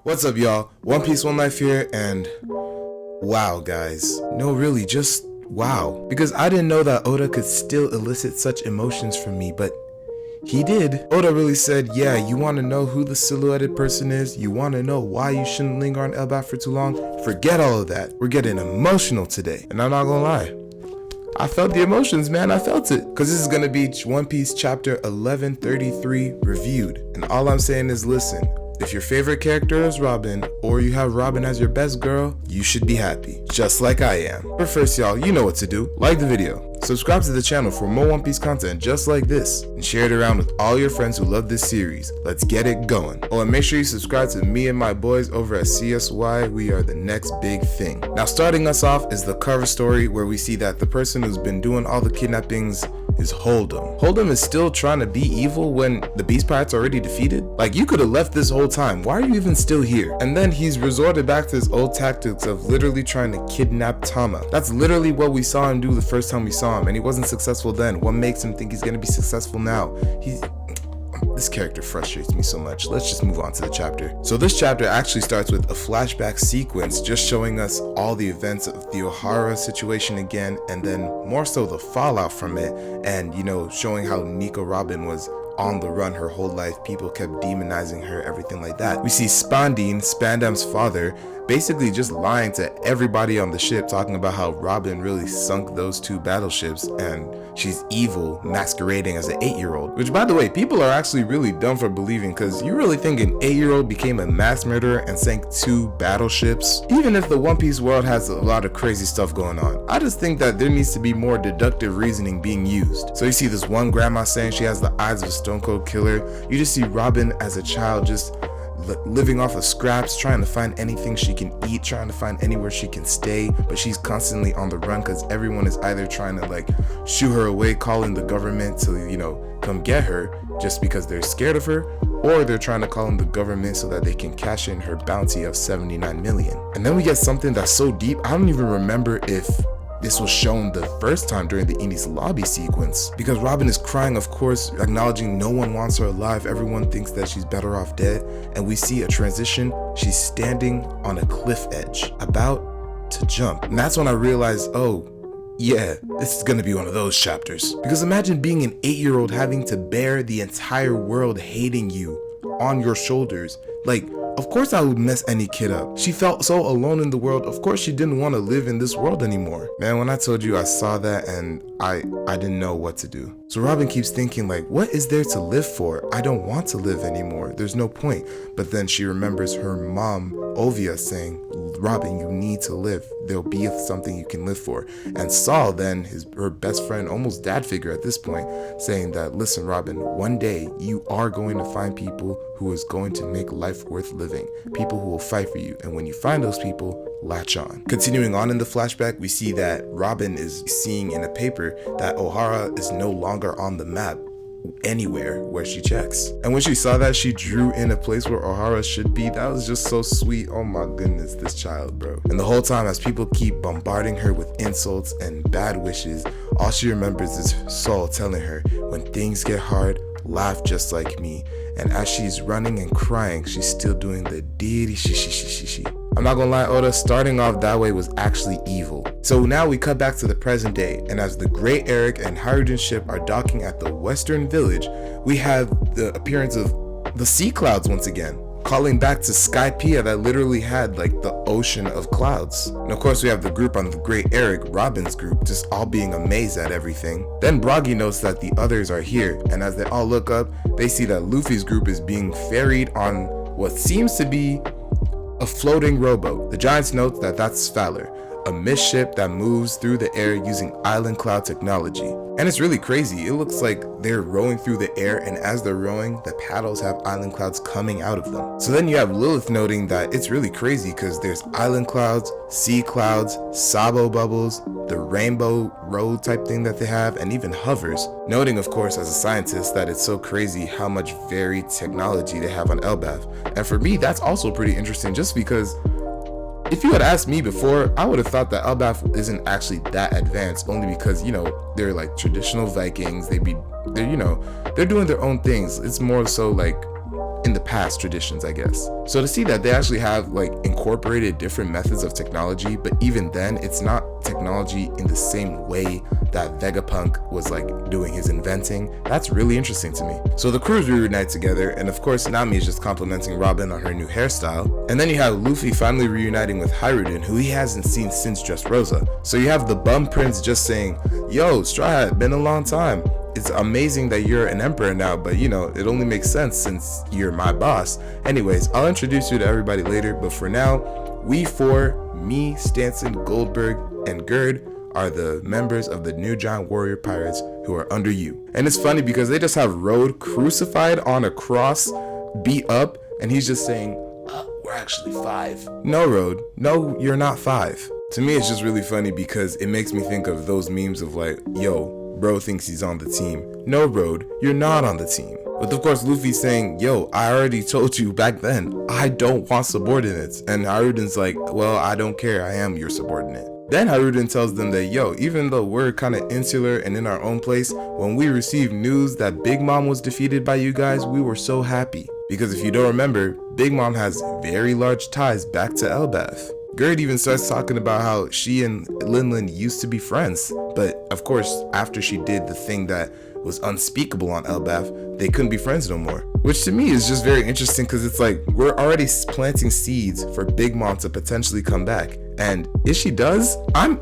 What's up, y'all? One Piece, One Life here, and wow, guys. No, really, just wow. Because I didn't know that Oda could still elicit such emotions from me, but he did. Oda really said, yeah, you want to know who the silhouetted person is? You want to know why you shouldn't linger on Elbaf for too long? Forget all of that. We're getting emotional today, and I'm not gonna lie. I felt the emotions, man. I felt it. Because this is going to be One Piece chapter 1133 reviewed. And all I'm saying is listen. If your favorite character is Robin, or you have Robin as your best girl, you should be happy, just like I am. But first, y'all, you know what to do. Like the video, subscribe to the channel for more One Piece content just like this, and share it around with all your friends who love this series. Let's get it going. Oh, and make sure you subscribe to me and my boys over at CSY. We are the next big thing. Now, starting us off is the cover story where we see that the person who's been doing all the kidnappings is Hold'em. Hold'em is still trying to be evil when the Beast Pirates are already defeated. Like, you could have left this whole time. Why are you even still here? And then he's resorted back to his old tactics of literally trying to kidnap Tama. That's literally what we saw him do the first time we saw him, and he wasn't successful then. What makes him think he's gonna be successful now? This character frustrates me so much. Let's just move on to the chapter. So this chapter actually starts with a flashback sequence just showing us all the events of the Ohara situation again, and then more so the fallout from it, and you know, showing how Nico Robin was on the run her whole life. People kept demonizing her, everything like that. We see Spandine, Spandam's father, basically just lying to everybody on the ship, talking about how Robin really sunk those two battleships and she's evil, masquerading as an 8-year-old. Which, by the way, people are actually really dumb for believing, because you really think an 8-year-old became a mass murderer and sank 2 battleships? Even if the One Piece world has a lot of crazy stuff going on, I just think that there needs to be more deductive reasoning being used. So you see this one grandma saying she has the eyes of a stone cold killer. You just see Robin as a child just living off of scraps, trying to find anything she can eat, trying to find anywhere she can stay, but she's constantly on the run because everyone is either trying to like shoo her away, calling the government to, you know, come get her just because they're scared of her, or they're trying to call in the government so that they can cash in her bounty of 79 million. And then we get something that's so deep, I don't even remember if this was shown the first time during the Enies lobby sequence, because Robin is crying, of course, acknowledging no one wants her alive, everyone thinks that she's better off dead, and we see a transition. She's standing on a cliff edge, about to jump, and that's when I realized, oh yeah, this is gonna be one of those chapters. Because imagine being an 8-year-old having to bear the entire world hating you on your shoulders. Like, of course I would mess any kid up. She felt so alone in the world. Of course she didn't want to live in this world anymore. Man, when I told you I saw that and I didn't know what to do. So Robin keeps thinking like, what is there to live for? I don't want to live anymore. There's no point. But then she remembers her mom, Ovia, saying, Robin, you need to live. There'll be something you can live for. And Saul then, her best friend, almost dad figure at this point, saying that, listen, Robin, one day you are going to find people who is going to make life worth living. People who will fight for you. And when you find those people, latch on. Continuing on in the flashback, we see that Robin is seeing in a paper that Ohara is no longer on the map anywhere where she checks. And when she saw that, she drew in a place where Ohara should be. That was just so sweet. Oh my goodness, this child, bro. And the whole time, as people keep bombarding her with insults and bad wishes, all she remembers is Saul telling her, when things get hard, laugh just like me. And as she's running and crying, she's still doing the diddy she. I'm not gonna lie, Oda, starting off that way was actually evil. So now we cut back to the present day, and as the Great Eric and Hydrogen ship are docking at the Western Village, we have the appearance of the sea clouds once again, calling back to Skypiea that literally had like the ocean of clouds. And of course we have the group on the Great Eric, Robin's group, just all being amazed at everything. Then Broggy notes that the others are here, and as they all look up, they see that Luffy's group is being ferried on what seems to be a floating rowboat. The Giants note that that's Fowler, a mist ship that moves through the air using island cloud technology. And it's really crazy. It looks like they're rowing through the air, and as they're rowing, the paddles have island clouds coming out of them. So then you have Lilith noting that it's really crazy because there's island clouds, sea clouds, Sabo bubbles, the rainbow road type thing that they have, and even hovers. Noting, of course, as a scientist, that it's so crazy how much varied technology they have on Elbaf. And for me, that's also pretty interesting, just because if you had asked me before, I would have thought that Elbaf isn't actually that advanced, only because, you know, they're like traditional Vikings. They're doing their own things. It's more so like in the past traditions, I guess. So to see that they actually have like incorporated different methods of technology, but even then it's not technology in the same way that Vegapunk was like doing his inventing, that's really interesting to me. So the crews reunite together, and of course Nami is just complimenting Robin on her new hairstyle. And then you have Luffy finally reuniting with Hiruden, who he hasn't seen since Dressrosa. So you have the bum prince just saying, yo, Straw Hat, been a long time. It's amazing that you're an emperor now, but you know, it only makes sense since you're my boss. Anyways, I'll introduce you to everybody later, but for now, we four, me, Stanson, Goldberg, and Gerd, are the members of the New Giant Warrior Pirates who are under you. And it's funny because they just have Road crucified on a cross, beat up, and he's just saying, we're actually 5. No, Road, no, you're not 5. To me, it's just really funny because it makes me think of those memes of like, yo, bro thinks he's on the team. No, Road, you're not on the team. But of course, Luffy's saying, yo, I already told you back then, I don't want subordinates. And Hiruden's like, well, I don't care, I am your subordinate. Then Hiruden tells them that, yo, even though we're kind of insular and in our own place, when we received news that Big Mom was defeated by you guys, we were so happy. Because if you don't remember, Big Mom has very large ties back to Elbaf. Gerd even starts talking about how she and Linlin used to be friends, but of course, after she did the thing that was unspeakable on Elbaf, they couldn't be friends no more. Which to me is just very interesting because it's like, we're already planting seeds for Big Mom to potentially come back. And if she does, I'm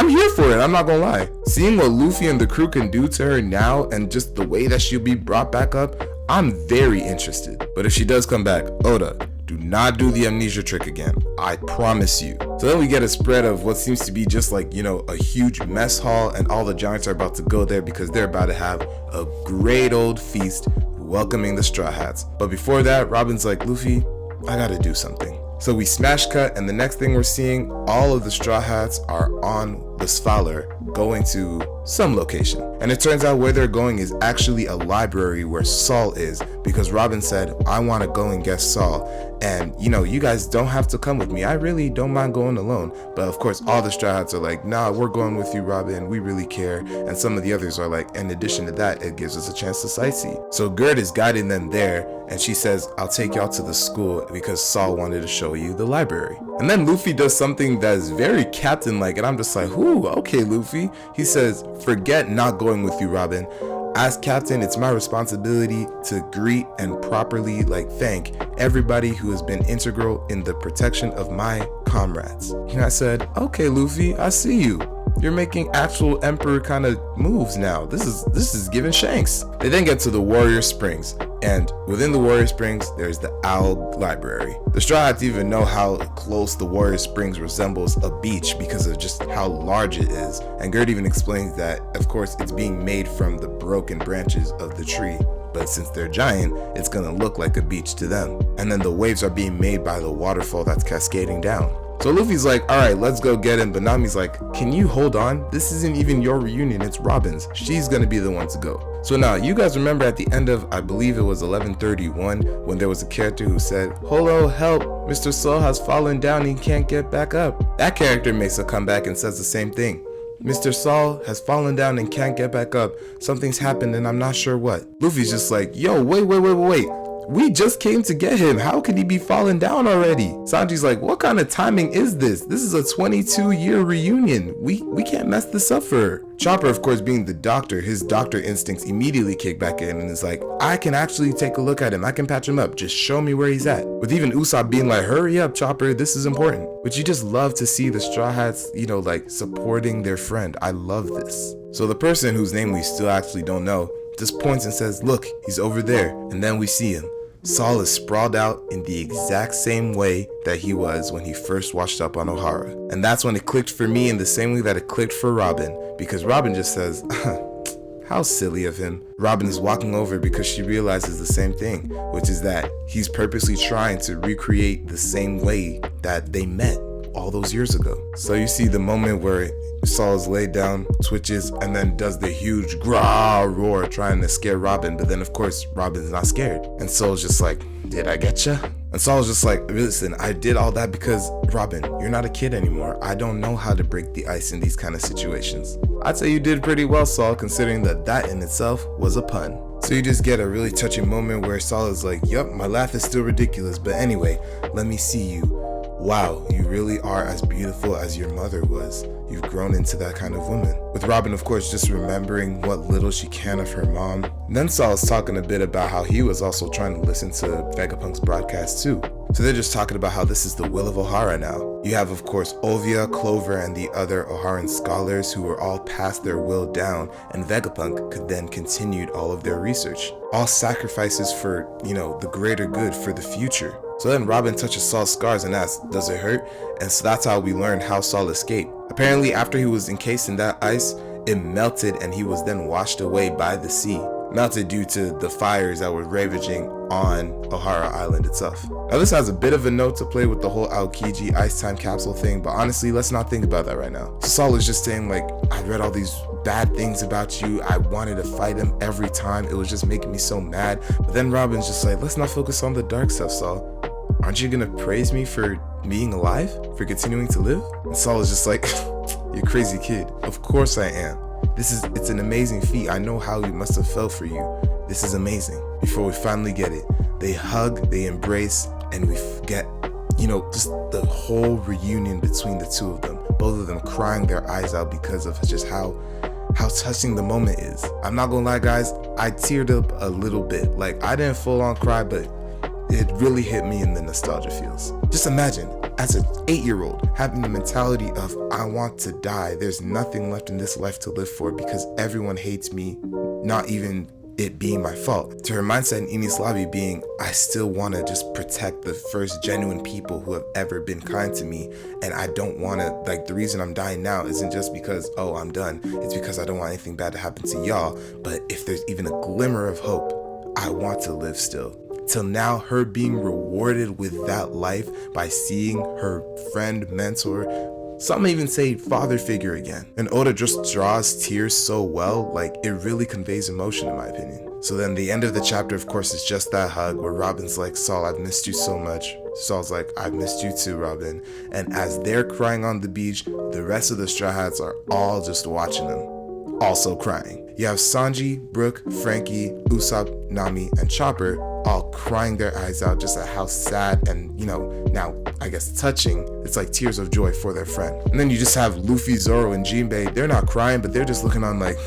here for it, I'm not gonna lie. Seeing what Luffy and the crew can do to her now and just the way that she'll be brought back up, I'm very interested. But if she does come back, Oda, do not do the amnesia trick again. I promise you. So then we get a spread of what seems to be just like, you know, a huge mess hall, and all the giants are about to go there because they're about to have a great old feast welcoming the Straw Hats. But before that, Robin's like, Luffy, I gotta do something. So we smash cut, and the next thing we're seeing, all of the Straw Hats are on the Svalar going to some location. And it turns out where they're going is actually a library where SAUL is, because Robin said, I want to go and get SAUL. And you know, you guys don't have to come with me. I really don't mind going alone. But of course, all the Straw Hats are like, nah, we're going with you, Robin. We really care. And some of the others are like, in addition to that, it gives us a chance to sightsee. So Gerd is guiding them there, and she says, I'll take y'all to the school because SAUL wanted to show you the library. And then Luffy does something that is very captain-like, and I'm just like, ooh, okay, Luffy. He says, forget not going with you, Robin. As captain, it's my responsibility to greet and properly thank everybody who has been integral in the protection of my comrades. And I said, okay, Luffy, I see you. You're making actual emperor kind of moves now. This is giving shanks. They then get to the Warrior Springs, and within the Warrior Springs, there's the Owl Library. The Straw Hats even know how close the Warrior Springs resembles a beach because of just how large it is. And Gerd even explains that, of course, it's being made from the broken branches of the tree. But since they're giant, it's gonna look like a beach to them. And then the waves are being made by the waterfall that's cascading down. So Luffy's like, all right, let's go get him. But Nami's like, can you hold on? This isn't even your reunion, it's Robin's. She's gonna be the one to go. So now, you guys remember at the end of, I believe it was 1131, when there was a character who said, hello, help, Mr. SAUL has fallen down and he can't get back up. That character makes a comeback and says the same thing. Mr. SAUL has fallen down and can't get back up. Something's happened and I'm not sure what. Luffy's just like, yo, wait. We just came to get him. How could he be falling down already? Sanji's like, what kind of timing is this? This is a 22-year reunion. We can't mess this up for her. Chopper, of course, being the doctor, his doctor instincts immediately kick back in and is like, I can actually take a look at him. I can patch him up. Just show me where he's at. With even Usopp being like, hurry up, Chopper. This is important. But you just love to see the Straw Hats, supporting their friend. I love this. So the person whose name we still actually don't know just points and says, look, he's over there. And then we see him. SAUL is sprawled out in the exact same way that he was when he first washed up on Ohara. And that's when it clicked for me in the same way that it clicked for Robin, because Robin just says, how silly of him. Robin is walking over because she realizes the same thing, which is that he's purposely trying to recreate the same way that they met all those years ago. So you see the moment where SAUL is laid down, twitches, and then does the huge grah roar trying to scare Robin, but then of course Robin's not scared. And SAUL's just like, did I get ya? And SAUL's just like, listen, I did all that because, Robin, you're not a kid anymore. I don't know how to break the ice in these kind of situations. I'd say you did pretty well, SAUL, considering that in itself was a pun. So you just get a really touching moment where Saul is like, yup, my laugh is still ridiculous, but anyway, let me see you. Wow, you really are as beautiful as your mother was. You've grown into that kind of woman. With Robin, of course, just remembering what little she can of her mom. And then Saul is talking a bit about how he was also trying to listen to Vegapunk's broadcast too. So they're just talking about how this is the will of Ohara now. You have, of course, Ovia, Clover, and the other Oharan scholars who were all passed their will down, and Vegapunk could then continue all of their research. All sacrifices for, the greater good for the future. So then Robin touches Saul's scars and asks, does it hurt? And so that's how we learn how Saul escaped. Apparently, after he was encased in that ice, it melted and he was then washed away by the sea. Melted due to the fires that were ravaging on Ohara Island itself. Now this has a bit of a note to play with the whole Aokiji ice time capsule thing, but honestly, let's not think about that right now. So Saul is just saying like, I read all these bad things about you. I wanted to fight him every time. It was just making me so mad. But then Robin's just like, let's not focus on the dark stuff, Saul. Aren't you gonna praise me for being alive? For continuing to live? And Saul is just like, you crazy kid. Of course I am. It's an amazing feat. I know how it must have felt for you. This is amazing. Before we finally get it, they hug, they embrace, and we get, just the whole reunion between the two of them. Both of them crying their eyes out because of just how touching the moment is. I'm not gonna lie, guys, I teared up a little bit. Like, I didn't full on cry, but it really hit me in the nostalgia feels. Just imagine, as an 8-year-old, having the mentality of, I want to die. There's nothing left in this life to live for because everyone hates me, not even it being my fault. To her mindset in Enies Lobby being, I still want to just protect the first genuine people who have ever been kind to me. And I don't want to, the reason I'm dying now isn't just because, oh, I'm done. It's because I don't want anything bad to happen to y'all. But if there's even a glimmer of hope, I want to live still. Till now, her being rewarded with that life by seeing her friend, mentor, some even say father figure again. And Oda just draws tears so well, it really conveys emotion in my opinion. So then the end of the chapter, of course, is just that hug where Robin's like, Saul, I've missed you so much. Saul's like, I've missed you too, Robin. And as they're crying on the beach, the rest of the Straw Hats are all just watching them, also crying. You have Sanji, Brook, Frankie, Usopp, Nami, and Chopper all crying their eyes out just at how sad and, now I guess touching, it's like tears of joy for their friend. And then you just have Luffy, Zoro, and Jinbei. They're not crying, but they're just looking on like,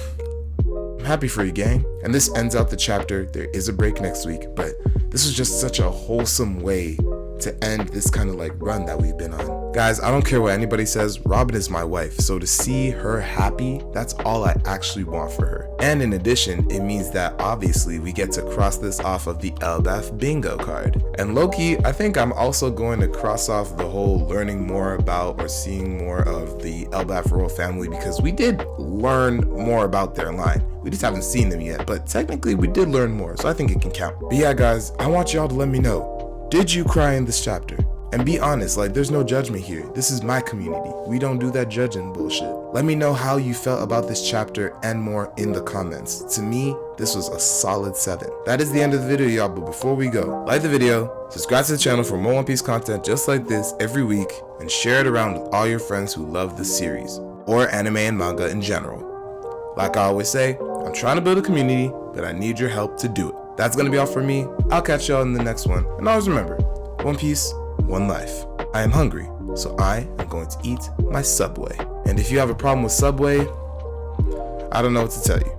I'm happy for you, gang. And this ends out the chapter. There is a break next week, but this was just such a wholesome way to end this kind of run that we've been on. Guys, I don't care what anybody says, Robin is my wife, so to see her happy, that's all I actually want for her. And in addition, it means that obviously we get to cross this off of the Elbaf bingo card. And low-key, I think I'm also going to cross off the whole learning more about or seeing more of the Elbaf royal family, because we did learn more about their line. We just haven't seen them yet, but technically we did learn more, so I think it can count. But yeah, guys, I want y'all to let me know, did you cry in this chapter? And be honest, there's no judgment here. This is my community. We don't do that judging bullshit. Let me know how you felt about this chapter and more in the comments. To me, this was a solid 7. That is the end of the video, y'all, but before we go, like the video, subscribe to the channel for more One Piece content just like this every week, and share it around with all your friends who love the series, or anime and manga in general. Like I always say, I'm trying to build a community, but I need your help to do it. That's gonna be all for me. I'll catch y'all in the next one. And always remember, One Piece, one life. I am hungry, so I am going to eat my Subway. And if you have a problem with Subway, I don't know what to tell you.